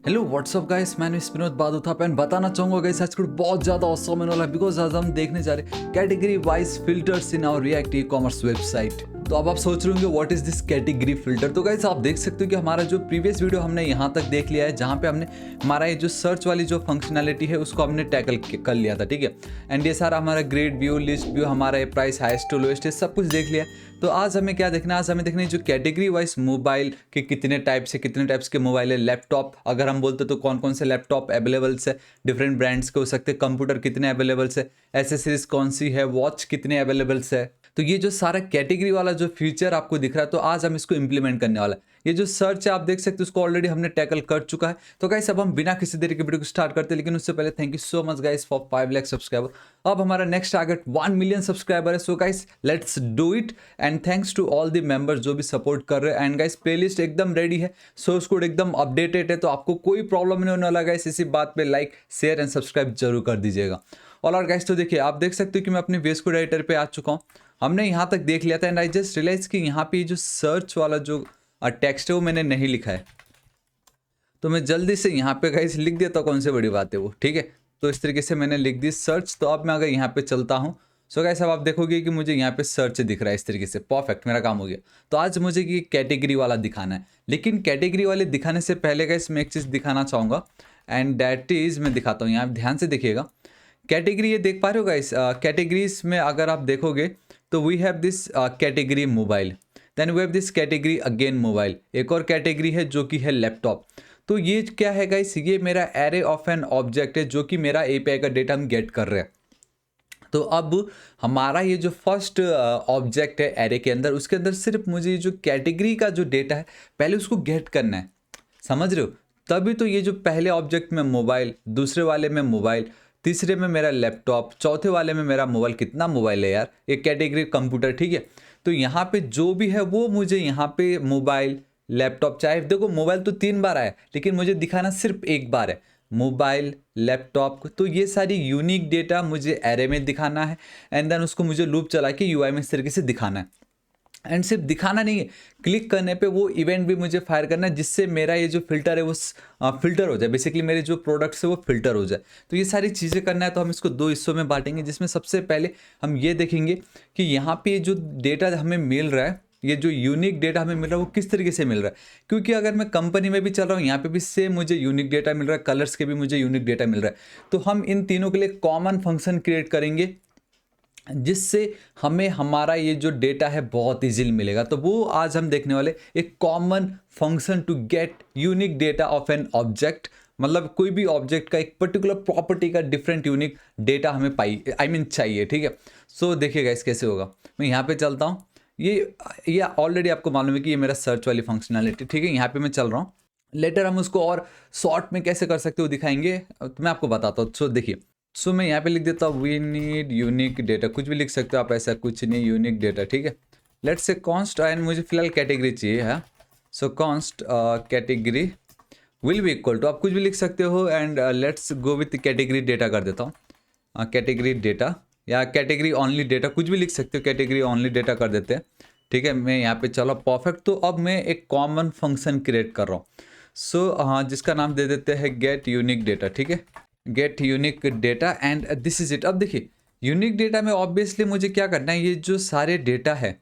Hello what's up guys, मैं Vinod बादुथाप and बताना चाहूंगा गाइस आज को बहुत ज़्यादा औसम होने वाला है बिकॉज आज हम देखने जा रहे हैं category wise filters in our React e-commerce website. तो अब आप सोच रहे होंगे what is this category filter. तो गाइस आप देख सकते हो कि हमारा जो प्रीवियस वीडियो हमने यहाँ तक देख लिया है जहाँ पे हमने हमारा ये जो सर्च वाली जो फंक्शनैलिटी है उसको हमने टैकल कर लिया था, ठीक है। एंड ये सारा हमारा ग्रेड व्यू, लिस्ट व्यू, हमारा ये प्राइस हाईएस्ट टू लोएस्ट है, सब कुछ देख लिया। तो आज हमें क्या देखना है, आज हमें देखना है जो कैटेगरी वाइज मोबाइल के कितने टाइप्स के मोबाइल है, लैपटॉप अगर हम बोलते तो कौन कौन से लैपटॉप अवेलेबल्स है, डिफरेंट ब्रांड्स के हो सकते हैं, कंप्यूटर कितने अवेलेबल्स है, एसेसरीज कौन सी है, वॉच कितने अवेलेबल्स है। तो ये जो सारा कैटेगरी वाला जो फीचर आपको दिख रहा है तो आज हम इसको इंप्लीमेंट करने वाला है। ये जो सर्च है आप देख सकते हो उसको ऑलरेडी हमने टैकल कर चुका है। तो गाइस अब हम बिना किसी देरी के वीडियो को स्टार्ट करते हैं, लेकिन उससे पहले thank you so much guys for 5 lakh subscriber. अब हमारा नेक्स्ट टारगेट 1 मिलियन सब्सक्राइबर है। So guys let's do it and thanks to all the members जो भी सपोर्ट कर रहे हैं। एंड गाइस प्लेलिस्ट एकदम रेडी है, सोर्स कोड एकदम अपडेटेड है, तो आपको कोई प्रॉब्लम नहीं होने वाला गाइस। इसी बात पे लाइक शेयर एंड सब्सक्राइब जरूर कर दीजिएगा। और गाइस तो देखिए आप देख सकते हो कि मैं अपने वेस कोड एडिटर पे आ चुका हूँ। हमने यहाँ तक देख लिया था एंड आई जस्ट रियलाइज कि यहाँ पे जो सर्च वाला जो टेक्स्ट है वो मैंने नहीं लिखा है। तो मैं जल्दी से यहाँ पे गाइस लिख देता हूँ कौन सी बड़ी बात है वो, ठीक है। तो इस तरीके से मैंने लिख दी सर्च। तो अब मैं अगर यहाँ पे चलता हूँ सो गाइस अब आप देखोगे कि मुझे यहाँ पे सर्च दिख रहा है इस तरीके से। परफेक्ट, मेरा काम हो गया। तो आज मुझे ये कैटेगरी वाला दिखाना है, लेकिन कैटेगरी वाले दिखाने से पहले गाइस मैं एक चीज़ दिखाना चाहूँगा एंड दैट इज़, मैं दिखाता हूँ। यहाँ ध्यान से देखिएगा कैटेगरी, ये देख पा रहे हो गाइस। कैटेगरीज में अगर आप देखोगे तो we have this category mobile, then we have this category again mobile, एक और कैटेगरी है जो कि है लैपटॉप। तो ये क्या है गाइस, ये मेरा एरे ऑफ एन ऑब्जेक्ट है जो कि मेरा एपीआई का डेटा हम गेट कर रहे हैं। तो अब हमारा ये जो फर्स्ट ऑब्जेक्ट है एरे के अंदर, उसके अंदर सिर्फ मुझे ये जो कैटेगरी का जो डेटा है पहले उसको गेट करना है, समझ रहे हो। तभी तो ये जो पहले ऑब्जेक्ट में मोबाइल, दूसरे वाले में मोबाइल, तीसरे में मेरा लैपटॉप, चौथे वाले में मेरा मोबाइल, कितना मोबाइल है यार, एक कैटेगरी कंप्यूटर, ठीक है। तो यहाँ पे जो भी है वो मुझे यहाँ पे मोबाइल, लैपटॉप, चाहे देखो मोबाइल तो 3 बार आया लेकिन मुझे दिखाना सिर्फ एक बार है, मोबाइल, लैपटॉप। तो ये सारी यूनिक डेटा मुझे एरे में दिखाना है एंड देन उसको मुझे लूप चला के यूआई में इस तरीके से दिखाना है। एंड सिर्फ दिखाना नहीं है, क्लिक करने पे वो इवेंट भी मुझे फायर करना है जिससे मेरा ये जो फिल्टर है वो फिल्टर हो जाए, बेसिकली मेरे जो प्रोडक्ट्स है वो फिल्टर हो जाए। तो ये सारी चीज़ें करना है। तो हम इसको 2 हिस्सों में बांटेंगे, जिसमें सबसे पहले हम ये देखेंगे कि यहाँ पे जो डेटा हमें मिल रहा है, ये जो यूनिक डेटा हमें मिल रहा है वो किस तरीके से मिल रहा है। क्योंकि अगर मैं कंपनी में भी चल रहा हूँ यहाँ पे भी सेम मुझे यूनिक डेटा मिल रहा है, कलर्स के भी मुझे यूनिक डेटा मिल रहा है। तो हम इन तीनों के लिए कॉमन फंक्शन क्रिएट करेंगे जिससे हमें हमारा ये जो डेटा है बहुत इजीली मिलेगा। तो वो आज हम देखने वाले, एक common function to get unique data of an object. मतलब कोई भी ऑब्जेक्ट का एक पर्टिकुलर प्रॉपर्टी का डिफरेंट यूनिक डेटा हमें चाहिए, ठीक है। सो देखिएगा इस कैसे होगा। मैं यहाँ पे चलता हूँ, ये ऑलरेडी आपको मालूम है कि ये मेरा सर्च वाली फंक्शनैलिटी, ठीक है। यहाँ पे मैं चल रहा हूँ, लेटर हम उसको और शॉर्ट में कैसे कर सकते हो दिखाएंगे, तो मैं आपको बताता हूँ। सो देखिए, सो मैं यहाँ पे लिख देता हूँ वी नीड यूनिक डेटा, कुछ भी लिख सकते हो आप, ऐसा कुछ नहीं, यूनिक डेटा, ठीक है। लेट्स से कॉन्स्ट, एंड मुझे फिलहाल कैटेगरी चाहिए है। So const category will be equal to, आप कुछ भी लिख सकते हो and let's go with category data कर देता हूँ। कैटेगरी डेटा या कैटेगरी ओनली डेटा, कुछ भी लिख सकते हो, कैटेगरी ओनली डेटा कर देते हैं, ठीक है। मैं यहाँ पे चलो परफेक्ट। तो अब मैं एक कॉमन फंक्शन क्रिएट कर रहा हूँ। सो हाँ, जिसका नाम दे देते हैं गेट यूनिक डेटा, ठीक है। Get unique data and this is it. अब देखिए यूनिक डेटा में ऑब्वियसली मुझे क्या करना है, ये जो सारे डेटा है,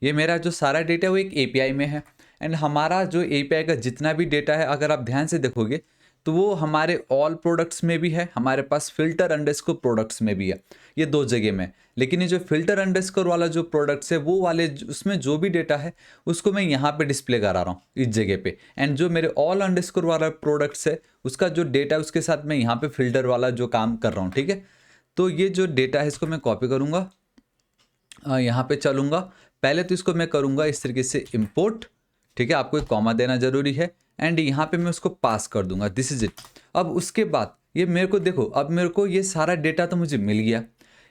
ये मेरा जो सारा डेटा है वो एक एपीआई में है। एंड हमारा जो एपीआई का जितना भी डेटा है अगर आप ध्यान से देखोगे तो वो हमारे ऑल प्रोडक्ट्स में भी है, हमारे पास फिल्टर अंडरस्कोर प्रोडक्ट्स में भी है, ये 2 जगह में। लेकिन ये जो फिल्टर अंडरस्कोर वाला जो प्रोडक्ट्स है वो वाले उसमें जो भी डेटा है उसको मैं यहाँ पे डिस्प्ले करा रहा हूँ इस जगह पे। एंड जो मेरे ऑल अंडरस्कोर वाला प्रोडक्ट्स है उसका जो डेटा है उसके साथ मैं यहाँ पे फिल्टर वाला जो काम कर रहा हूँ, ठीक है। तो ये जो डेटा है इसको मैं कॉपी करूँगा, यहाँ पे चलूँगा। पहले तो इसको मैं करूँगा इस तरीके से इम्पोर्ट, ठीक है। आपको एक कॉमा देना जरूरी है एंड यहाँ पे मैं उसको पास कर दूंगा, दिस इज इट। अब उसके बाद ये मेरे को देखो, अब मेरे को ये सारा डेटा तो मुझे मिल गया।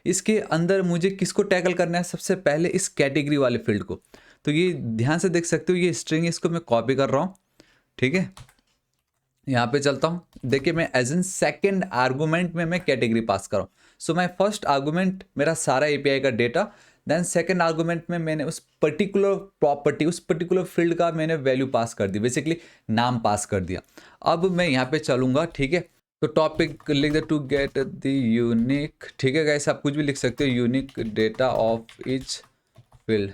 इसके अंदर मुझे किसको टैकल करना है, सबसे पहले इस कैटेगरी वाले फील्ड को। तो ये ध्यान से देख सकते हो, ये स्ट्रिंग इसको मैं कॉपी कर रहा हूँ, ठीक है। यहाँ पे चलता हूँ, देखिए मैं एज एन सेकेंड आर्गूमेंट में मैं कैटेगरी पास कर रहा हूँ। सो माई फर्स्ट आर्गूमेंट मेरा सारा एपीआई का डेटा, देन सेकंड आर्गुमेंट में मैंने उस पर्टिकुलर प्रॉपर्टी, उस पर्टिकुलर फील्ड का मैंने वैल्यू पास कर दी, बेसिकली नाम पास कर दिया। अब मैं यहाँ पे चलूँगा, ठीक है। तो टॉपिक लिख दे टू गेट द यूनिक, ठीक है गाइस, आप कुछ भी लिख सकते हो, unique data of each field.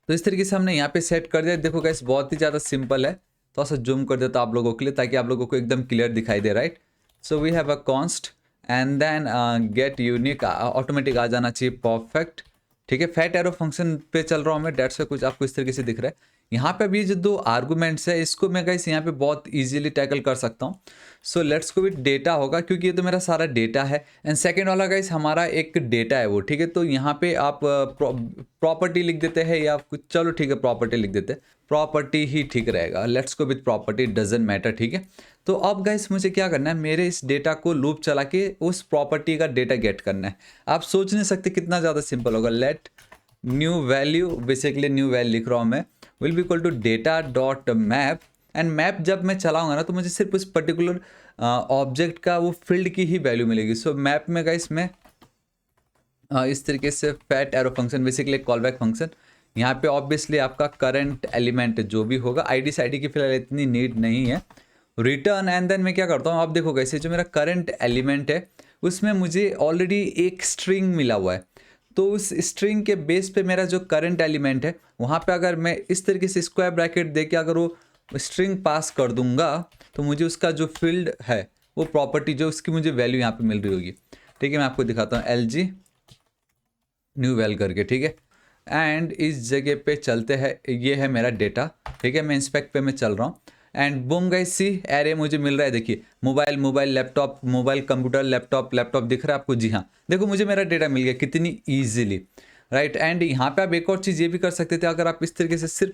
तो इस तरीके से हमने यहाँ पे सेट कर दिया। देखो गाइस बहुत ही ज़्यादा सिंपल है। थोड़ा सा जूम कर देता आप लोगों के लिए ताकि आप लोगों को एकदम क्लियर दिखाई दे, right. So we have a const and then get unique, automatic आ जाना चाहिए, परफेक्ट, ठीक है। फैट एरो फंक्शन पे चल रहा हूँ मैं, डेट्स कुछ आपको इस तरीके से दिख रहा है। यहाँ पे अभी जो दो आर्गूमेंट्स है इसको मैं गाइस यहाँ पे बहुत इजीली टैकल कर सकता हूँ। So let's go with data होगा क्योंकि ये तो मेरा सारा डेटा है। एंड सेकेंड वाला गाइस हमारा एक डेटा है वो, ठीक है। तो यहाँ पे आप प्रॉपर्टी लिख देते हैं या कुछ, चलो ठीक है प्रॉपर्टी लिख देते हैं, प्रॉपर्टी ही ठीक रहेगा। Let's go with property, doesn't matter, ठीक है। तो अब गाइस मुझे क्या करना है, मेरे इस डेटा को लूप चला के उस प्रॉपर्टी का डेटा गेट करना है। आप सोच नहीं सकते कितना ज़्यादा सिंपल होगा। Let new value, basically new value लिख रहा हूँ मैं, will be equal to data dot map. And map जब मैं चलाऊंगा ना तो मुझे सिर्फ उस पर्टिकुलर ऑब्जेक्ट का वो फील्ड की ही वैल्यू मिलेगी। सो मैप में गाइस मैं इस तरीके से fat arrow function, basically call back function, यहाँ पे ऑब्वियसली आपका करंट एलिमेंट जो भी होगा, आईडी साइडी की फिलहाल इतनी नीड नहीं है, रिटर्न। एंड देन मैं क्या करता हूँ, आप देखो कैसे जो मेरा करंट एलिमेंट है उसमें मुझे ऑलरेडी एक स्ट्रिंग मिला हुआ है। तो उस स्ट्रिंग के बेस पे मेरा जो करंट एलिमेंट है वहाँ पे अगर मैं इस तरीके से स्क्वायर ब्रैकेट दे के अगर वो स्ट्रिंग पास कर दूंगा तो मुझे उसका जो फील्ड है वो प्रॉपर्टी जो उसकी मुझे वैल्यू यहाँ पे मिल रही होगी, ठीक है। मैं आपको दिखाता हूँ, LG न्यू वैल करके, ठीक है। एंड इस जगह पे चलते हैं, ये है मेरा डेटा, ठीक है। मैं इंस्पेक्ट पे मैं चल रहा हूँ and boom guys see array मुझे मिल रहा है। देखिए mobile, mobile laptop, mobile computer, laptop laptop दिख रहा है आपको, जी हाँ। देखो मुझे मेरा डेटा मिल गया कितनी ईजिली, राइट। एंड यहाँ पे आप एक और चीज़ ये भी कर सकते थे, अगर आप इस तरीके से सिर्फ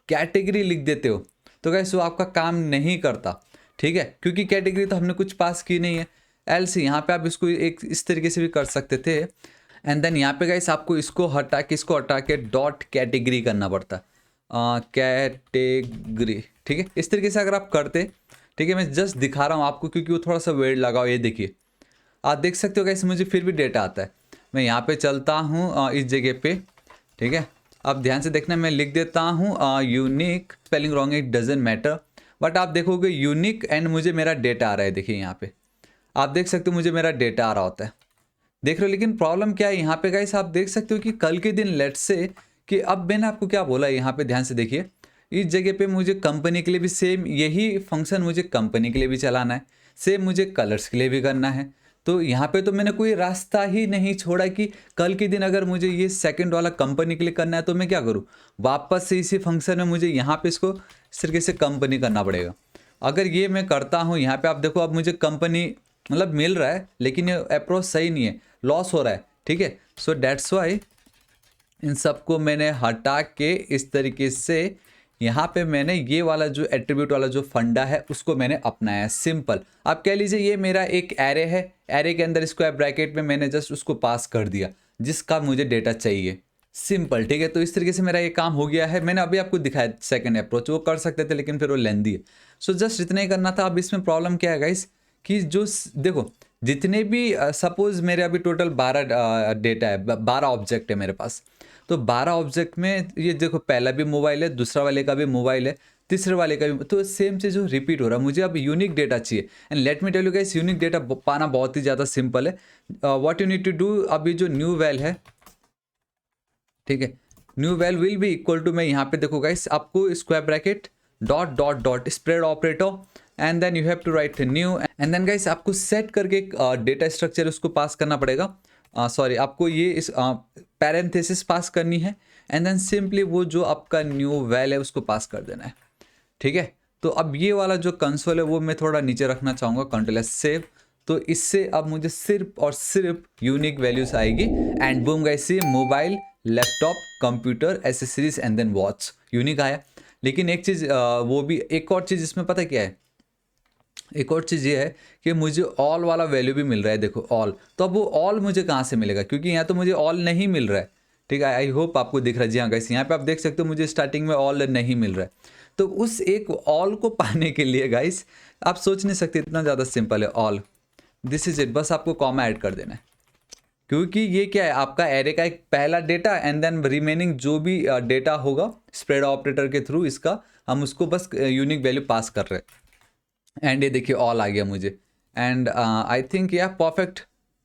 कैटेगरी लिख देते हो तो गाइस वो आपका काम नहीं करता, ठीक है, क्योंकि कैटेगरी तो हमने कुछ पास की नहीं है। एल्स यहाँ पे आप इसको एक इस तरीके से भी कर सकते थे। एंड देन यहाँ पे गाइस आपको इसको हटा के डॉट कैटेगरी करना पड़ता, कैटेगरी, ठीक है। इस तरीके से अगर आप करते, ठीक है, मैं जस्ट दिखा रहा हूँ आपको क्योंकि वो थोड़ा सा वेट लगाओ। ये देखिए आप देख सकते हो गाइस मुझे फिर भी डेटा आता है। मैं यहाँ पे चलता हूँ इस जगह पे, ठीक है। अब ध्यान से देखना, मैं लिख देता हूँ यूनिक, स्पेलिंग रॉन्ग है, इट डजेंट मैटर, बट आप देखोगे यूनिक एंड मुझे मेरा डेटा आ रहा है। देखिए यहाँ पे आप देख सकते हो मुझे मेरा डेटा आ रहा होता है, देख रहे हो। लेकिन प्रॉब्लम क्या है यहाँ पे गाइस, आप देख सकते हो कि कल के दिन लेट्स से कि अब मैंने आपको क्या बोला, यहाँ पे ध्यान से देखिए, इस जगह पे मुझे कंपनी के लिए भी सेम यही फंक्शन मुझे कंपनी के लिए भी चलाना है, सेम मुझे कलर्स के लिए भी करना है। तो यहाँ पे तो मैंने कोई रास्ता ही नहीं छोड़ा कि कल के दिन अगर मुझे ये सेकंड वाला कंपनी के लिए करना है तो मैं क्या करूँ, वापस से इसी फंक्शन में मुझे यहाँ पे इसको इस तरीके से कंपनी करना पड़ेगा। अगर ये मैं करता हूँ यहाँ पे, आप देखो अब मुझे कंपनी मतलब मिल रहा है लेकिन ये अप्रोच सही नहीं है, लॉस हो रहा है, ठीक है। सो डेट्स वाई इन सबको मैंने हटा के इस तरीके से यहाँ पे मैंने ये वाला जो एट्रीब्यूट वाला जो फंडा है उसको मैंने अपनाया है। सिंपल, आप कह लीजिए ये मेरा एक एरे है, एरे के अंदर स्क्वायर ब्रैकेट में मैंने जस्ट उसको पास कर दिया जिसका मुझे डेटा चाहिए, सिंपल, ठीक है। तो इस तरीके से मेरा ये काम हो गया है। मैंने अभी आपको दिखाया सेकंड अप्रोच, वो कर सकते थे लेकिन फिर वो लेंदी है। सो जस्ट इतना ही करना था। अब इसमें प्रॉब्लम क्या है गाइस कि जो देखो जितने भी सपोज मेरे अभी टोटल 12 डेटा है, 12 ऑब्जेक्ट है मेरे पास। तो 12 ऑब्जेक्ट में ये देखो पहला भी मोबाइल है, दूसरा वाले का भी मोबाइल है, तीसरे वाले का भी, तो सेम चीज़ जो रिपीट हो रहा है। मुझे अब यूनिक डेटा चाहिए and let me tell you guys, unique data पाना बहुत ही ज़्यादा सिंपल है। What you need to do, अभी जो न्यू वैल है, ठीक है, new val will be equal to, मैं यहाँ पे देखो गाइस आपको square bracket dot dot dot spread operator and then you have to write new and then guys आपको सेट करके एक डेटा स्ट्रक्चर उसको पास करना पड़ेगा। सॉरी आपको ये इस पैरेंथेसिस पास करनी है एंड देन सिंपली वो जो आपका न्यू वैल है उसको पास कर देना है, ठीक है। तो अब ये वाला जो कंसोल है वो मैं थोड़ा नीचे रखना चाहूँगा, कंट्रोल एस सेव। तो इससे अब मुझे सिर्फ और सिर्फ यूनिक वैल्यूज आएगी and boom guys see mobile, laptop, computer, accessories and then watch, unique आया। लेकिन एक चीज़ वो भी, एक और चीज़ इसमें पता क्या है, एक और चीज़ ये है कि मुझे ऑल वाला वैल्यू भी मिल रहा है। देखो ऑल, तो अब वो ऑल मुझे कहाँ से मिलेगा, क्योंकि यहाँ तो मुझे ऑल नहीं मिल रहा है, ठीक है। आई होप आपको दिख रहा है, जी हाँ गाइस यहाँ पे आप देख सकते हो मुझे स्टार्टिंग में ऑल नहीं मिल रहा है। तो उस एक ऑल को पाने के लिए गाइस आप सोच नहीं सकते, इतना ज़्यादा सिंपल है ऑल, दिस इज इट, बस आपको कॉमा ऐड कर देना है, क्योंकि ये क्या है, आपका एरे का एक पहला डेटा एंड देन रिमेनिंग जो भी डेटा होगा स्प्रेड ऑपरेटर के थ्रू, इसका हम उसको बस यूनिक वैल्यू पास कर रहे हैं। एंड ये देखिए ऑल आ गया मुझे, एंड आई थिंक या परफेक्ट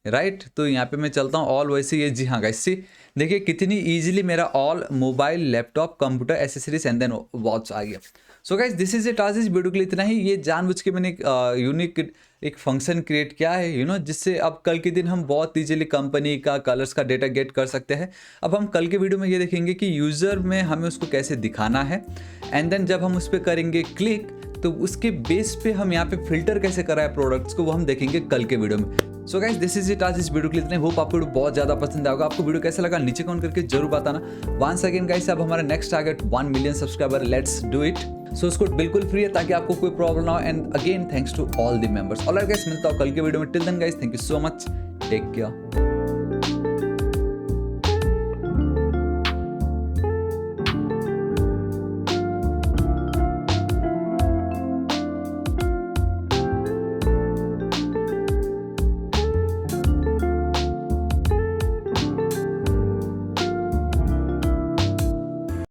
राइट। तो यहाँ पे मैं चलता हूँ ऑल, वैसे ये जी हाँ गाइस, सी देखिए कितनी इजीली मेरा all mobile laptop computer accessories and then watch आ गया। So guys this is it, आज इस वीडियो के लिए इतना ही। ये जानबूझ के मैंने एक यूनिक एक फंक्शन क्रिएट किया है जिससे अब कल के दिन हम बहुत इजीली कंपनी का कलर्स का डेटा गेट कर सकते हैं। अब हम कल के वीडियो में ये देखेंगे कि यूज़र में हमें उसको कैसे दिखाना है, एंड देन जब हम उस पर करेंगे क्लिक तो उसके बेस पे हम यहाँ पे फिल्टर कैसे करा है प्रोडक्ट्स को, वो हम देखेंगे कल के वीडियो में। सो गाइस दिस इज इट, आज इस वीडियो के लिए इतने। होप आपको वीडियो बहुत ज़्यादा पसंद आएगा। आपको वीडियो कैसा लगा नीचे कमेंट करके जरूर बताना। वंस अगेन गाइस, अब हमारा next target 1 million subscriber, let's do it. So उसको बिल्कुल फ्री है ताकि आपको कोई प्रॉब्लम ना हो। And again thanks to all the members. Alright guys, मिलता हूं कल के वीडियो में। Till then guys, thank you so much, take care.